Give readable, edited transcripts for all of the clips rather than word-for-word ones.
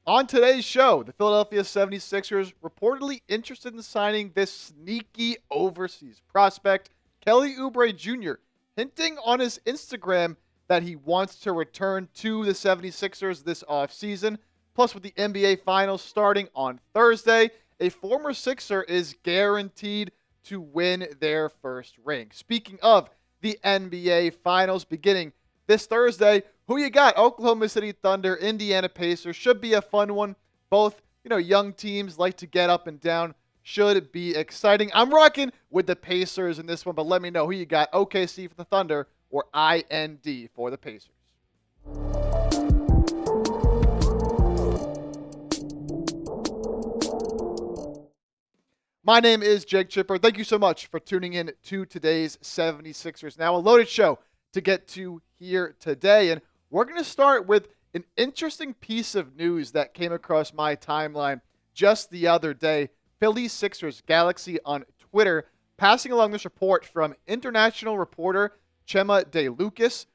On today's show, the Philadelphia 76ers reportedly interested in signing this sneaky overseas prospect, Kelly Oubre Jr., hinting on his Instagram that he wants to return to the 76ers this offseason. Plus, with the NBA Finals starting on Thursday, a former Sixer is guaranteed to win their first ring. Speaking of the NBA Finals beginning this Thursday, who you got? Oklahoma City Thunder, Indiana Pacers. Should be a fun one. Both, young teams like to get up and down. Should be exciting. I'm rocking with the Pacers in this one, but let me know who you got. OKC for the Thunder or IND for the Pacers. My name is Jake Chipper. Thank you so much for tuning in to today's 76ers. Now, a loaded show to get to here today. And we're going to start with an interesting piece of news that came across my timeline just the other day. Philly Sixers Galaxy on Twitter passing along this report from international reporter Chema De Lucas.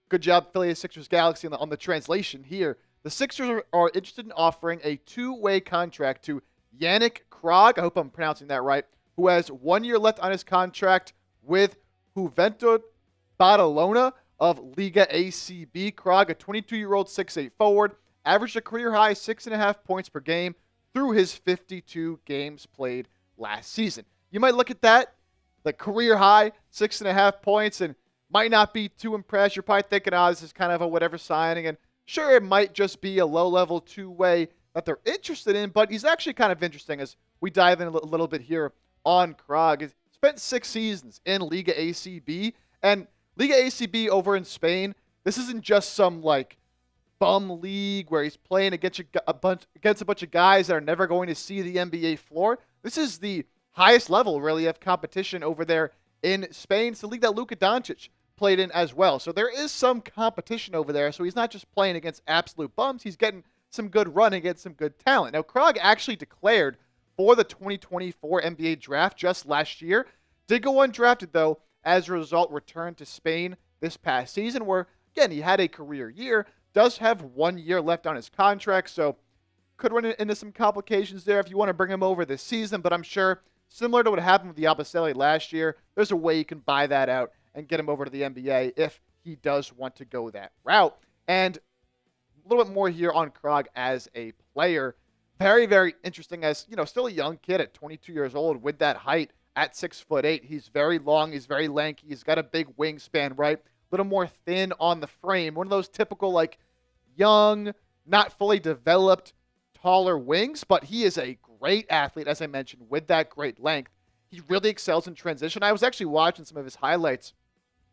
Good job, Philly Sixers Galaxy, on the translation here. The Sixers are interested in offering a two-way contract to Yannick Kraag, I hope I'm pronouncing that right, who has 1 year left on his contract with Juventud Badalona of Liga ACB. Kraag, a 22-year-old 6'8 forward, averaged a career-high 6.5 points per game through his 52 games played last season. You might look at that, the career-high 6.5 points, and might not be too impressed. You're probably thinking, this is kind of a whatever signing, and sure, it might just be a low-level two-way that they're interested in, but he's actually kind of interesting as we dive in a little bit here on Kraag. He spent 6 seasons in Liga ACB, and Liga ACB over in Spain, this isn't just some bum league where he's playing against a bunch of guys that are never going to see the NBA floor. This is the highest level really of competition over there in Spain. It's the league that Luka Doncic played in as well. So there is some competition over there. So he's not just playing against absolute bums. He's getting some good run against some good talent. Now, Kraag actually declared for the 2024 NBA draft just last year. Did go undrafted, though, as a result, returned to Spain this past season, where, again, he had a career year, does have 1 year left on his contract, so could run into some complications there if you want to bring him over this season, but I'm sure, similar to what happened with Yabusele last year, there's a way you can buy that out and get him over to the NBA if he does want to go that route. And a little bit more here on Kraag as a player. Very, very interesting as, still a young kid at 22 years old with that height at 6'8". He's very long. He's very lanky. He's got a big wingspan, right? A little more thin on the frame. One of those typical, young, not fully developed, taller wings, but he is a great athlete, as I mentioned, with that great length. He really excels in transition. I was actually watching some of his highlights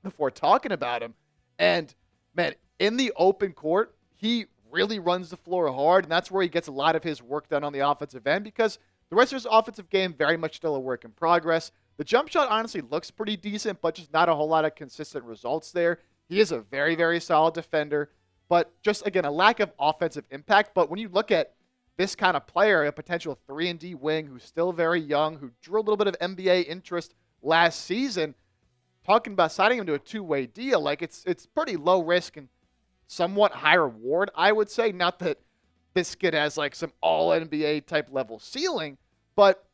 before talking about him. And, man, in the open court, he really runs the floor hard, and that's where he gets a lot of his work done on the offensive end because the rest of his offensive game very much still a work in progress. The jump shot honestly looks pretty decent, but just not a whole lot of consistent results there. He is a very, very solid defender, but just, again, a lack of offensive impact. But when you look at this kind of player, a potential 3-and-D wing who's still very young, who drew a little bit of NBA interest last season, talking about signing him to a two-way deal, it's pretty low risk and somewhat high reward, I would say. Not that this kid has some all-NBA type level ceiling, but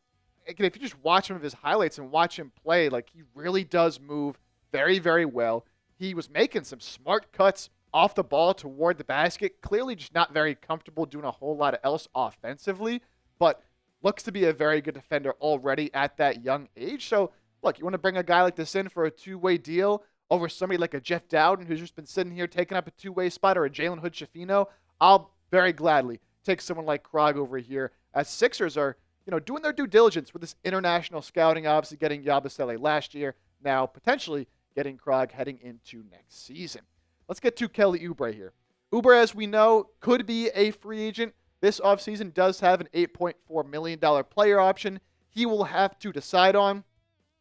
again, if you just watch some of his highlights and watch him play, he really does move very, very well. He was making some smart cuts off the ball toward the basket, clearly just not very comfortable doing a whole lot of else offensively, but looks to be a very good defender already at that young age. So, look, you want to bring a guy like this in for a two-way deal over somebody like a Jeff Dowden who's just been sitting here taking up a two-way spot, or a Jalen Hood-Schifino, I'll very gladly take someone like Kraag over here, as Sixers are, doing their due diligence with this international scouting, obviously getting Yabusele last year, now potentially getting Kraag heading into next season. Let's get to Kelly Oubre here. Oubre, as we know, could be a free agent this offseason, does have an $8.4 million player option he will have to decide on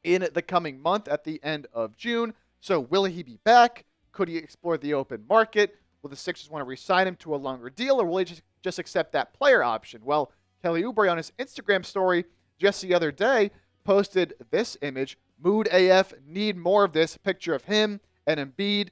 in the coming month at the end of June. So will he be back? Could he explore the open market? Will the Sixers want to re-sign him to a longer deal, or will he just accept that player option? Well, Kelly Oubre on his Instagram story just the other day posted this image. Mood AF, need more of this. Picture of him and Embiid.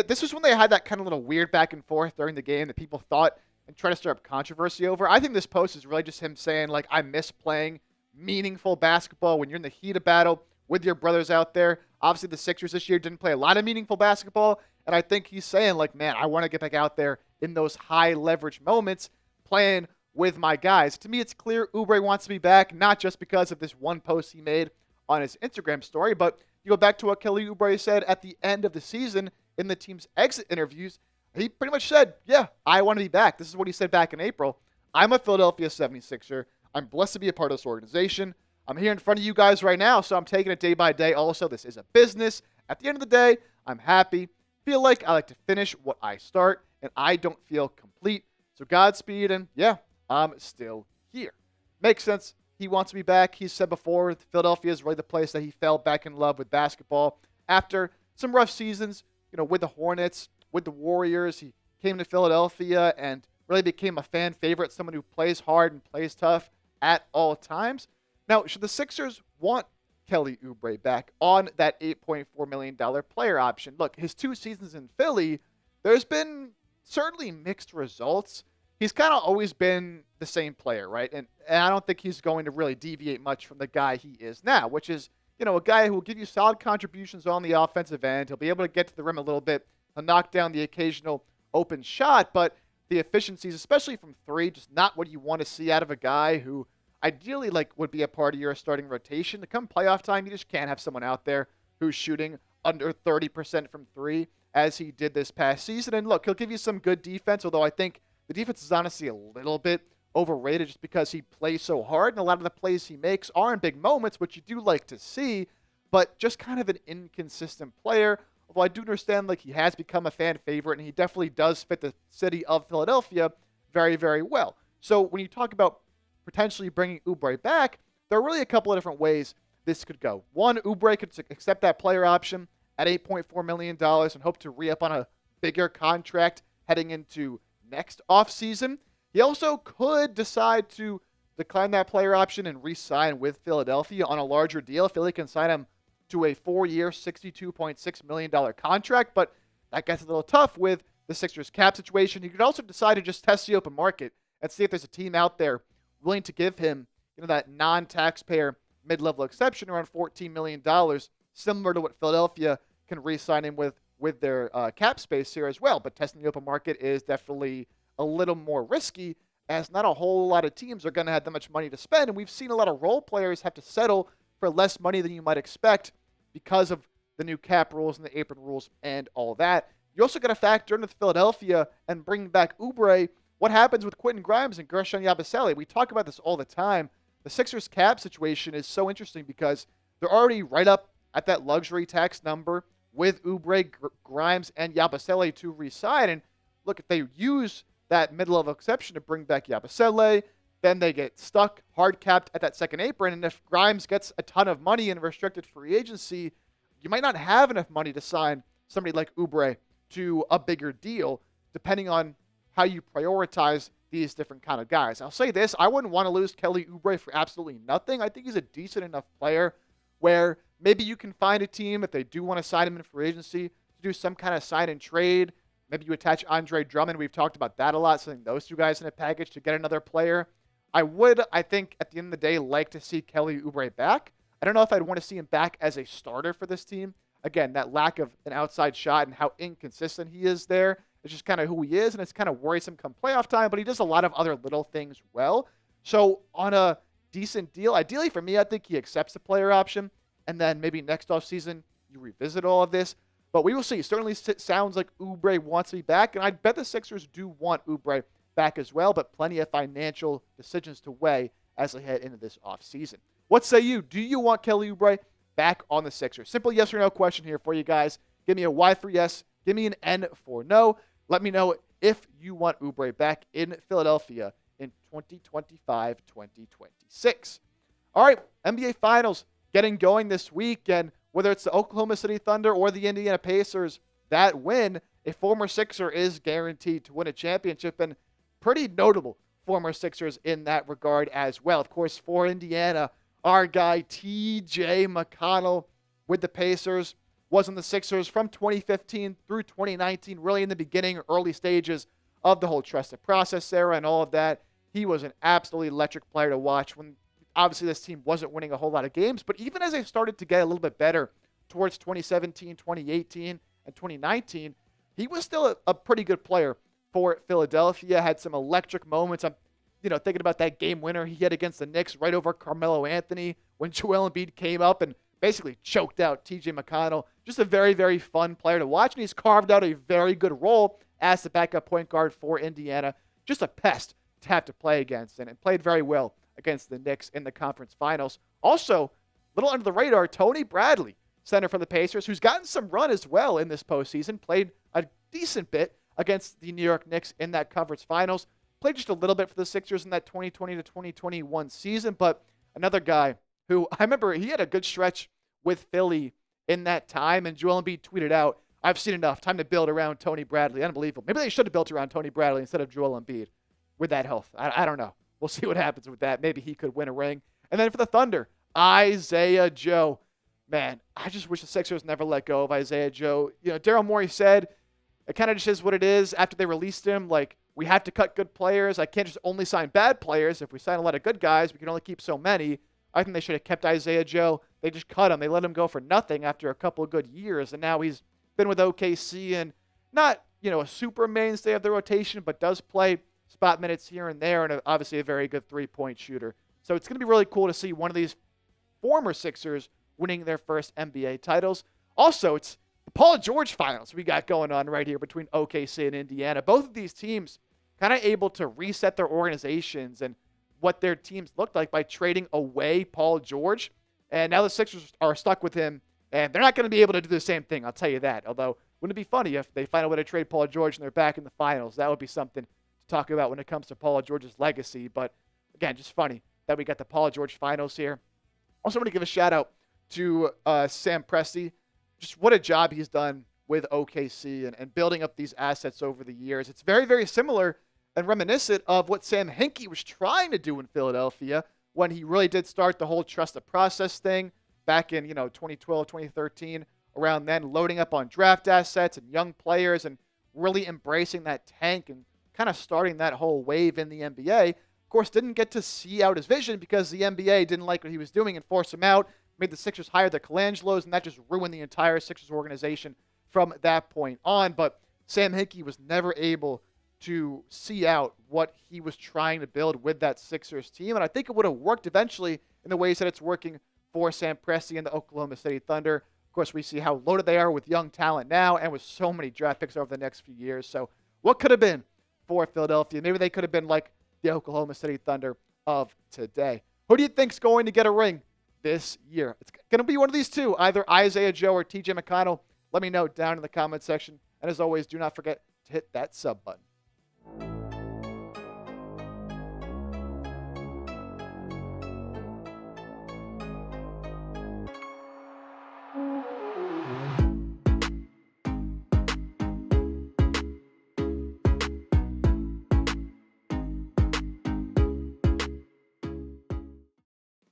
This was when they had that kind of little weird back and forth during the game that people thought and try to stir up controversy over. I think this post is really just him saying, like, I miss playing meaningful basketball when you're in the heat of battle with your brothers out there. Obviously, the Sixers this year didn't play a lot of meaningful basketball, and I think he's saying, like, man, I want to get back out there in those high leverage moments playing with my guys. To me, it's clear Oubre wants to be back, not just because of this one post he made on his Instagram story, but you go back to what Kelly Oubre said at the end of the season in the team's exit interviews. He pretty much said, yeah, I want to be back. This is what he said back in April. I'm a Philadelphia 76er. I'm blessed to be a part of this organization. I'm here in front of you guys right now, so I'm taking it day by day. Also, this is a business. At the end of the day, I'm happy. Feel like I like to finish what I start, and I don't feel complete. So Godspeed, and yeah, I'm still here. Makes sense. He wants to be back. He's said before, Philadelphia is really the place that he fell back in love with basketball. After some rough seasons, with the Hornets, with the Warriors, he came to Philadelphia and really became a fan favorite, someone who plays hard and plays tough at all times. Now, should the Sixers want Kelly Oubre back on that $8.4 million player option? Look, his 2 seasons in Philly, there's been certainly mixed results. He's kind of always been the same player, right? And I don't think he's going to really deviate much from the guy he is now, which is, a guy who will give you solid contributions on the offensive end. He'll be able to get to the rim a little bit. He'll knock down the occasional open shot, but the efficiencies, especially from 3, just not what you want to see out of a guy who ideally would be a part of your starting rotation. To come playoff time, you just can't have someone out there who's shooting under 30% from 3 as he did this past season. And look, he'll give you some good defense, although I think the defense is honestly a little bit overrated just because he plays so hard, and a lot of the plays he makes are in big moments, which you do like to see, but just kind of an inconsistent player. Although I do understand he has become a fan favorite, and he definitely does fit the city of Philadelphia very, very well. So when you talk about potentially bringing Oubre back, there are really a couple of different ways this could go. One, Oubre could accept that player option at $8.4 million and hope to re-up on a bigger contract heading into next offseason. He also could decide to decline that player option and re-sign with Philadelphia on a larger deal. Philly can sign him to a 4-year, $62.6 million contract, but that gets a little tough with the Sixers cap situation. He could also decide to just test the open market and see if there's a team out there willing to give him, that non-taxpayer mid-level exception around $14 million, similar to what Philadelphia can re-sign him with their cap space here as well. But testing the open market is definitely a little more risky, as not a whole lot of teams are going to have that much money to spend. And we've seen a lot of role players have to settle for less money than you might expect because of the new cap rules and the apron rules and all that. You also got to factor into Philadelphia and bring back Oubre. What happens with Quentin Grimes and Gershon Yabusele? We talk about this all the time. The Sixers cap situation is so interesting because they're already right up at that luxury tax number with Oubre, Grimes, and Yabusele to re-sign. And look, if they use that mid-level exception to bring back Yabusele, then they get stuck, hard capped at that second apron. And if Grimes gets a ton of money in restricted free agency, you might not have enough money to sign somebody like Oubre to a bigger deal, depending on how you prioritize these different kind of guys. I'll say this, I wouldn't want to lose Kelly Oubre for absolutely nothing. I think he's a decent enough player where maybe you can find a team, if they do want to sign him in free agency, to do some kind of sign and trade. Maybe you attach Andre Drummond. We've talked about that a lot, sending those 2 guys in a package to get another player. I think, at the end of the day, like to see Kelly Oubre back. I don't know if I'd want to see him back as a starter for this team. Again, that lack of an outside shot and how inconsistent he is there. It's just kind of who he is, and it's kind of worrisome come playoff time, but he does a lot of other little things well. So on a decent deal, ideally for me, I think he accepts the player option, and then maybe next offseason you revisit all of this. But we will see. Certainly sounds like Oubre wants to be back, and I bet the Sixers do want Oubre back as well, but plenty of financial decisions to weigh as they head into this offseason. What say you? Do you want Kelly Oubre back on the Sixers? Simple yes or no question here for you guys. Give me a Y for yes. Give me an N for no. Let me know if you want Oubre back in Philadelphia in 2025-2026. All right, NBA Finals getting going this week, and whether it's the Oklahoma City Thunder or the Indiana Pacers that win, a former Sixer is guaranteed to win a championship, and pretty notable former Sixers in that regard as well. Of course, for Indiana, our guy T.J. McConnell with the Pacers was on the Sixers from 2015 through 2019, really in the beginning, early stages of the whole trusted process era and all of that. He was an absolutely electric player to watch when obviously this team wasn't winning a whole lot of games, but even as they started to get a little bit better towards 2017, 2018, and 2019, he was still a pretty good player for Philadelphia. Had some electric moments. I'm thinking about that game winner he had against the Knicks right over Carmelo Anthony when Joel Embiid came up and basically choked out TJ McConnell. Just a very, very fun player to watch, and he's carved out a very good role as the backup point guard for Indiana. Just a pest to have to play against, and played very well against the Knicks in the conference finals. Also, a little under the radar, Tony Bradley, center for the Pacers, who's gotten some run as well in this postseason, played a decent bit against the New York Knicks in that conference finals, played just a little bit for the Sixers in that 2020 to 2021 season, but another guy who I remember he had a good stretch with Philly in that time, and Joel Embiid tweeted out, "I've seen enough. Time to build around Tony Bradley." Unbelievable. Maybe they should have built around Tony Bradley instead of Joel Embiid with that health. I don't know. We'll see what happens with that. Maybe he could win a ring. And then for the Thunder, Isaiah Joe. Man, I just wish the Sixers never let go of Isaiah Joe. Daryl Morey said it kind of just is what it is after they released him. Like, we have to cut good players. I can't just only sign bad players. If we sign a lot of good guys, we can only keep so many. I think they should have kept Isaiah Joe. They just cut him. They let him go for nothing after a couple of good years. And now he's been with OKC and not, a super mainstay of the rotation, but does play spot minutes here and there, and obviously a very good three-point shooter. So it's going to be really cool to see one of these former Sixers winning their first NBA titles. Also, it's the Paul George finals we got going on right here between OKC and Indiana. Both of these teams kind of able to reset their organizations and what their teams looked like by trading away Paul George. And now the Sixers are stuck with him, and they're not going to be able to do the same thing, I'll tell you that. Although, wouldn't it be funny if they find a way to trade Paul George and they're back in the finals? That would be something to talk about when it comes to Paul George's legacy. But again, just funny that we got the Paul George finals here. Also want to give a shout out to Sam Presti. Just what a job he's done with OKC and building up these assets over the years. It's very, very similar and reminiscent of what Sam Hinkie was trying to do in Philadelphia when he really did start the whole trust the process thing back in 2012, 2013. Around then, loading up on draft assets and young players and really embracing that tank and kind of starting that whole wave in the NBA. Of course, didn't get to see out his vision because the NBA didn't like what he was doing and forced him out, made the Sixers hire the Colangelos, and that just ruined the entire Sixers organization from that point on. But Sam Hinkie was never able to see out what he was trying to build with that Sixers team, and I think it would have worked eventually in the ways that it's working for Sam Presti and the Oklahoma City Thunder. Of course, we see how loaded they are with young talent now and with so many draft picks over the next few years. So what could have been for Philadelphia? Maybe they could have been like the Oklahoma City Thunder of today. Who do you think's going to get a ring this year? It's going to be one of these two, either Isaiah Joe or TJ McConnell. Let me know down in the comment section. And as always, do not forget to hit that sub button.